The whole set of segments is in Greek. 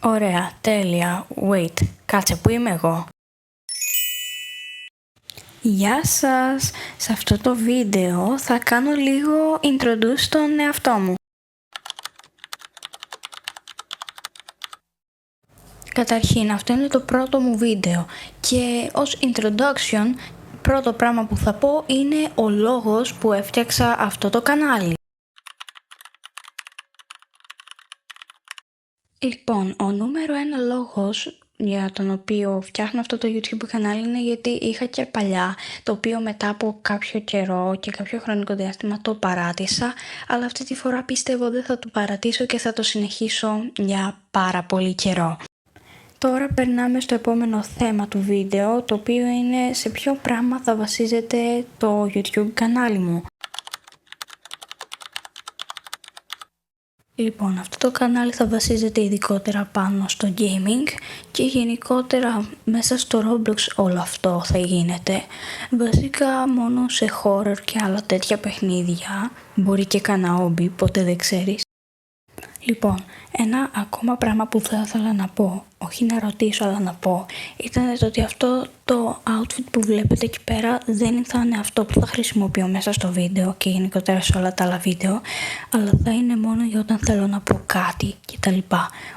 Ωραία, τέλεια. Wait, κάτσε, πού είμαι εγώ? Γεια σας! Σε αυτό το βίντεο θα κάνω λίγο introduce στον εαυτό μου. Καταρχήν, αυτό είναι το πρώτο μου βίντεο και ως introduction, πρώτο πράγμα που θα πω είναι ο λόγος που έφτιαξα αυτό το κανάλι. Λοιπόν, ο νούμερο ένα λόγος για τον οποίο φτιάχνω αυτό το YouTube κανάλι είναι γιατί είχα και παλιά, το οποίο μετά από κάποιο καιρό και κάποιο χρονικό διάστημα το παράτησα, αλλά αυτή τη φορά πιστεύω δεν θα το παρατήσω και θα το συνεχίσω για πάρα πολύ καιρό. Τώρα περνάμε στο επόμενο θέμα του βίντεο, το οποίο είναι σε ποιο πράγμα θα βασίζεται το YouTube κανάλι μου. Λοιπόν, αυτό το κανάλι θα βασίζεται ειδικότερα πάνω στο gaming και γενικότερα μέσα στο Roblox όλο αυτό θα γίνεται. Βασικά μόνο σε horror και άλλα τέτοια παιχνίδια, μπορεί και κανένα hobby, ποτέ δεν ξέρεις. Λοιπόν, ένα ακόμα πράγμα που θα ήθελα να πω, όχι να ρωτήσω αλλά να πω, ήταν το ότι αυτό το outfit που βλέπετε εκεί πέρα δεν θα είναι αυτό που θα χρησιμοποιώ μέσα στο βίντεο και γενικότερα σε όλα τα άλλα βίντεο, αλλά θα είναι μόνο για όταν θέλω να πω κάτι κτλ.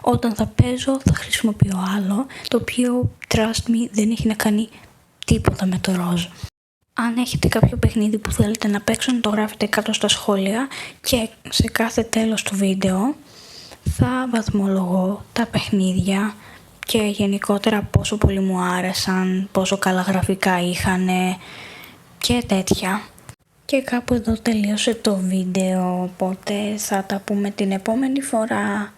Όταν θα παίζω θα χρησιμοποιώ άλλο, το οποίο trust me δεν έχει να κάνει τίποτα με το ροζ. Αν έχετε κάποιο παιχνίδι που θέλετε να παίξω, το γράφετε κάτω στα σχόλια και σε κάθε τέλος του βίντεο θα βαθμολογώ τα παιχνίδια και γενικότερα πόσο πολύ μου άρεσαν, πόσο καλά γραφικά είχανε και τέτοια. Και κάπου εδώ τελείωσε το βίντεο, οπότε θα τα πούμε την επόμενη φορά.